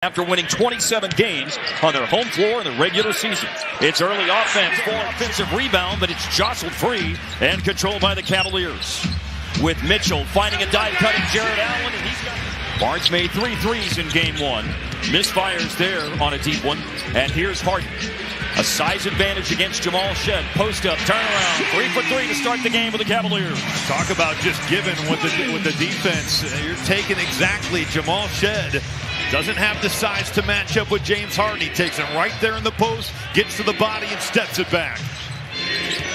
After winning 27 games on their home floor in the regular season. It's early offense for offensive rebound, but it's jostled free and controlled by the Cavaliers. With Mitchell finding a dive-cutting Jared Allen, and he's got... Barnes made 3 threes in game one. Misfires there on a deep one. And here's Harden. A size advantage against Jamal Shead. Post up, turnaround, 3 for 3 to start the game with the Cavaliers. Talk about just giving with the defense. You're taking exactly Jamal Shead. Doesn't have the size to match up with James Harden. He takes it right there in the post, gets to the body, and steps it back.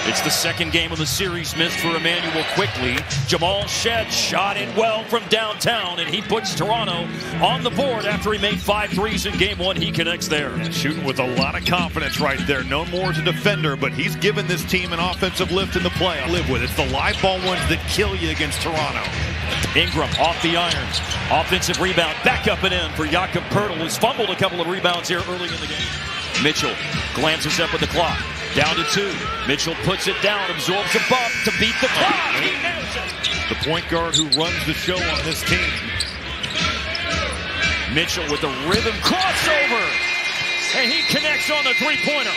It's the second game of the series missed for Emmanuel quickly. Jamal Shead shot it well from downtown, and he puts Toronto on the board after he made 5 threes in game one. He connects there. And shooting with a lot of confidence right there. Known more as a defender, but he's given this team an offensive lift in the play. I live with it. It's the live ball ones that kill you against Toronto. Ingram off the irons. Offensive rebound back up and in for Jakob Poeltl, who's fumbled a couple of rebounds here early in the game. Mitchell glances up at the clock. Down to 2. Mitchell puts it down, absorbs a bump to beat the clock. He nails it. The point guard who runs the show on this team. Mitchell with the rhythm crossover. And he connects on the three-pointer.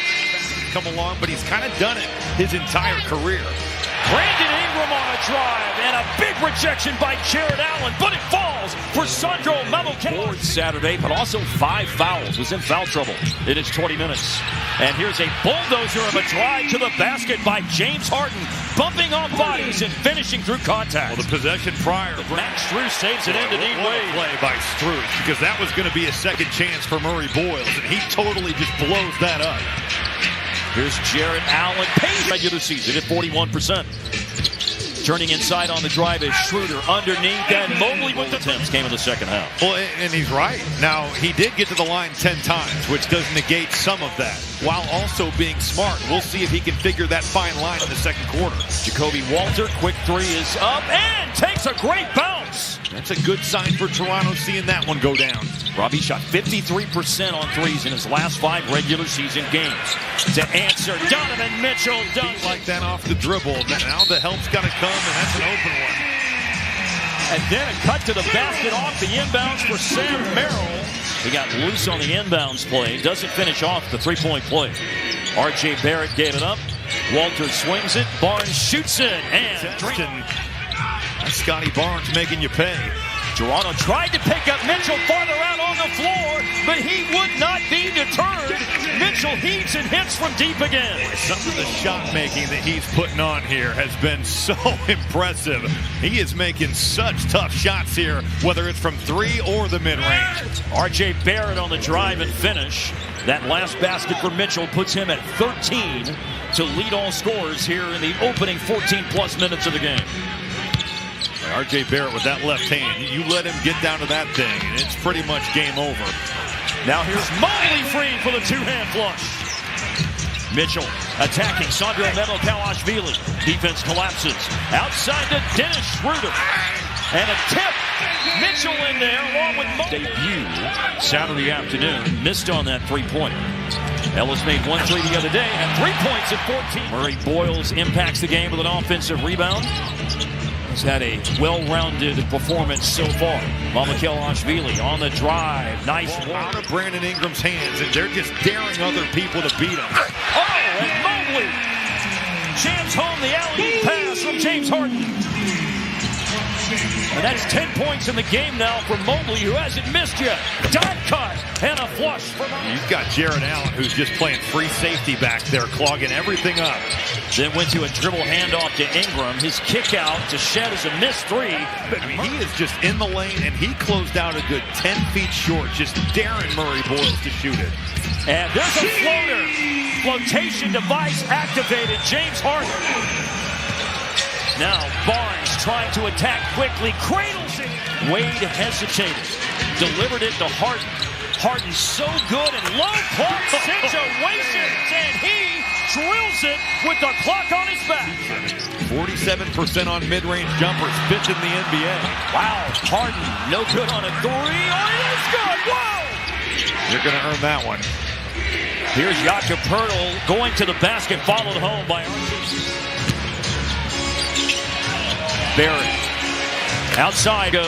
Come along, but he's kind of done it his entire career. Brandon Ingram on a drive, and a big rejection by Jared Allen, but it falls for Sandro Mamukelele. Saturday, but also 5 fouls. Was in foul trouble in his 20 minutes. And here's a bulldozer of a drive to the basket by James Harden, bumping on bodies and finishing through contact. Well, the possession prior, Max Strus saves it into D Wade. Play by Strus, because that was going to be a second chance for Murray Boyles, and he totally just blows that up. Here's Jared Allen, pace regular season at 41%. Turning inside on the drive is Schroeder underneath, and Mobley with the attempts came in the second half. Well, and he's right. Now, he did get to the line 10 times, which does negate some of that, while also being smart. We'll see if he can figure that fine line in the second quarter. Jacoby Walter, quick 3 is up and takes a great bounce. That's a good sign for Toronto, seeing that one go down. Robbie shot 53% on threes in his last 5 regular season games. To answer, Donovan Mitchell does like that off the dribble. Now the help's got to come, and that's an open one. And then a cut to the basket off the inbounds for Sam Merrill. He got loose on the inbounds play. Doesn't finish off the three-point play. R.J. Barrett gave it up. Walter swings it. Barnes shoots it. And that's Scotty Barnes making you pay. Toronto tried to pick up Mitchell farther out on the floor, but he would not be deterred. Mitchell heaves and hits from deep again. Some of the shot making that he's putting on here has been so impressive. He is making such tough shots here, whether it's from 3 or the mid-range. R.J. Barrett on the drive and finish. That last basket for Mitchell puts him at 13 to lead all scorers here in the opening 14-plus minutes of the game. R.J. Barrett with that left hand. You let him get down to that thing, and it's pretty much game over. Now here's Mobley free for the 2-hand flush. Mitchell attacking Sandro Mamukelele. Defense collapses. Outside to Dennis Schroeder. And a tip. Mitchell in there along with Mobley. Debut Saturday afternoon. Missed on that three-pointer. Ellis made 1 3 the other day and 3 points at 14. Murray Boyles impacts the game with an offensive rebound. He's had a well-rounded performance so far. Mamukelele on the drive. Nice out of Brandon Ingram's hands, and they're just daring other people to beat him. Oh, and Mobley jams home the alley-oop pass from James Harden. And that's 10 points in the game now for Mobley, who hasn't missed yet. Dive cut and a flush for Mobley. You've got Jared Allen, who's just playing free safety back there, clogging everything up. Then went to a dribble handoff to Ingram. His kick out to Shead is a missed 3. But I mean, he is just in the lane, and he closed out a good 10 feet short, just daring Murray Boyles to shoot it. And there's a floater. Flotation device activated. James Harden. Now Barnes trying to attack quickly. Cradles it. Wade hesitated. Delivered it to Harden. Harden's so good and low clock situations. And he drills it with the clock on his back. 47% on mid-range jumpers, 5th in the NBA. Wow, Harden no good on a 3. Oh, it is good. Whoa! You're going to earn that one. Here's Jakob Poeltl going to the basket, followed home by Barrett. Outside go.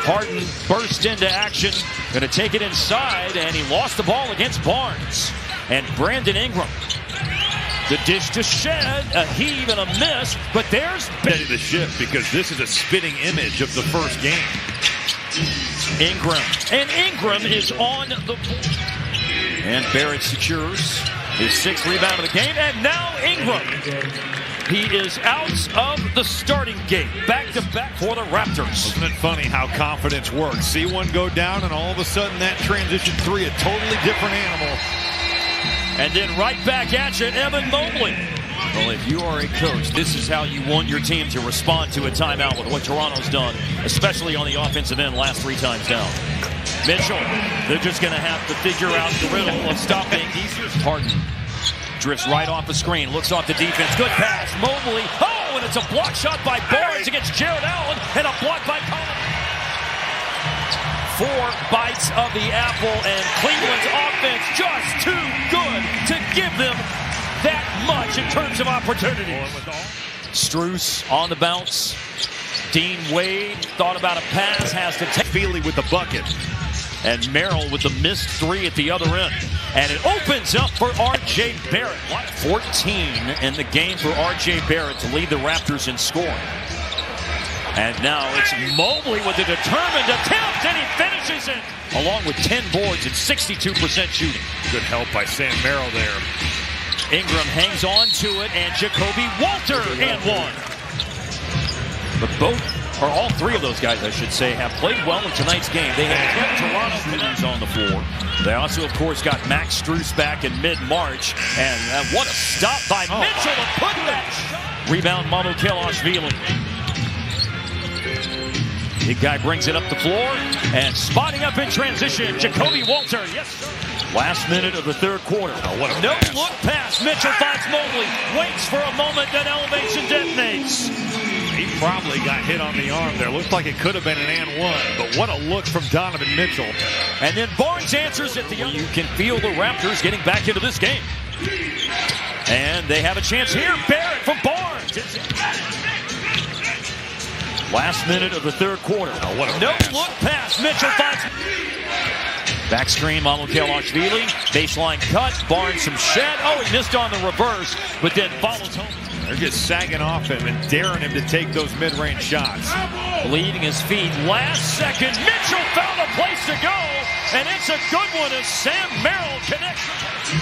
Harden burst into action. Going to take it inside, and he lost the ball against Barnes. And Brandon Ingram. The dish to Shed, a heave and a miss, but there's ready to shift because this is a spitting image of the first game. Ingram, and Ingram is on the board. And Barrett secures his 6th rebound of the game, and now Ingram. He is out of the starting gate, back-to-back for the Raptors. Isn't it funny how confidence works? See one go down, and all of a sudden that transition three, a totally different animal. And then right back at you, Evan Mobley. Well, if you are a coach, this is how you want your team to respond to a timeout with what Toronto's done, especially on the offensive end last 3 times down. Mitchell, they're just going to have to figure out the riddle of stopping easier. Harden drifts right off the screen, looks off the defense. Good pass, Mobley. Oh, and it's a block shot by Barnes against Jared Allen, and a block by Collins. 4 bites of the apple, and Cleveland's offense just too good to give them that much in terms of opportunity. Strus on the bounce. Dean Wade thought about a pass, has to take Feely with the bucket. And Merrill with the missed 3 at the other end. And it opens up for R.J. Barrett. 14 in the game for R.J. Barrett to lead the Raptors in scoring. And now it's Mobley with a determined attempt, and he finishes it. Along with 10 boards and 62% shooting. Good help by Sam Merrill there. Ingram hangs on to it, and Jacoby Walter and 1. But all 3 of those guys, I should say, have played well in tonight's game. They have kept Toronto Canadiens on the floor. They also, of course, got Max Strus back in mid-March. And what a stop by Mitchell to put that shot. Rebound, Mamoukelashvili. Big guy brings it up the floor, and spotting up in transition, Jacoby Walter. Yes, sir. Last minute of the 3rd quarter. What a no-look pass. Mitchell finds Mobley. Waits for a moment, then elevates and detonates. He probably got hit on the arm there. Looked like it could have been an and 1, but what a look from Donovan Mitchell. And then Barnes answers at the end. You can feel the Raptors getting back into this game. And they have a chance here. Barrett from Barnes. Last minute of the 3rd quarter. What a no-look pass. Mitchell finds. Back screen, Mamoukelashvili. Baseline cut. Barnes some Shed. Oh, he missed on the reverse, but then follows home. They're just sagging off him and daring him to take those mid-range shots. Leading his feet. Last second. Mitchell found a place to go, and it's a good one as Sam Merrill connects.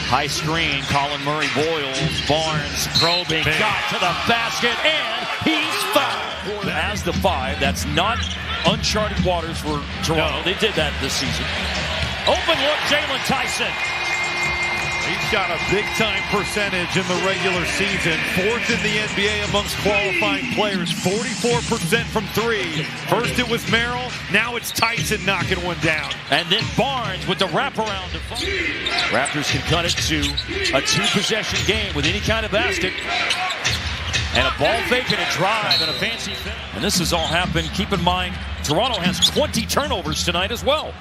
High screen. Colin Murray boils. Barnes probing. Got to the basket, and he's fouled. As the 5, that's not uncharted waters for Toronto. They did that this season. Open look, Jalen Tyson. He's got a big-time percentage in the regular season. 4th in the NBA amongst qualifying players. 44% from 3. First it was Merrill. Now it's Tyson knocking one down. And then Barnes with the wraparound. Raptors can cut it to a 2-possession game with any kind of basket. And a ball fake and a drive and a fancy finish. And this has all happened. Keep in mind, Toronto has 20 turnovers tonight as well.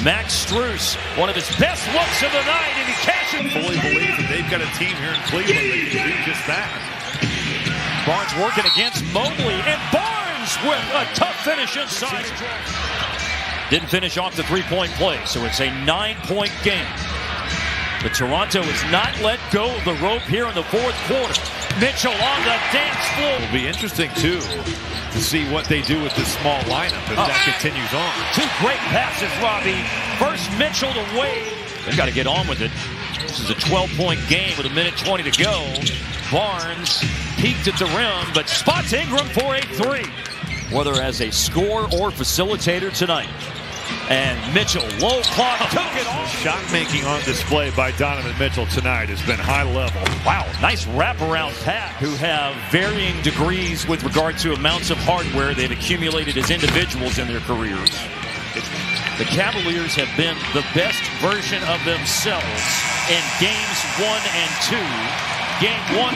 Max Strus, one of his best looks of the night, and he cashes. Fully believe that they've got a team here in Cleveland that can do just that. Barnes working against Mobley, and Barnes with a tough finish inside. Didn't finish off the 3-point play, so it's a 9-point game. But Toronto has not let go of the rope here in the 4th quarter. Mitchell on the dance floor. It'll be interesting, too, to see what they do with this small lineup if that continues on. 2 great passes, Robbie. First Mitchell to Wade. They've got to get on with it. This is a 12-point game with 1:20 to go. Barnes peeked at the rim, but spots Ingram for a 3. Whether as a scorer or facilitator tonight. And Mitchell, low clock, took it off. Shot making on display by Donovan Mitchell tonight has been high level. Wow, nice wraparound pass. Who have varying degrees with regard to amounts of hardware they've accumulated as individuals in their careers. The Cavaliers have been the best version of themselves in games 1 and 2. Game 1.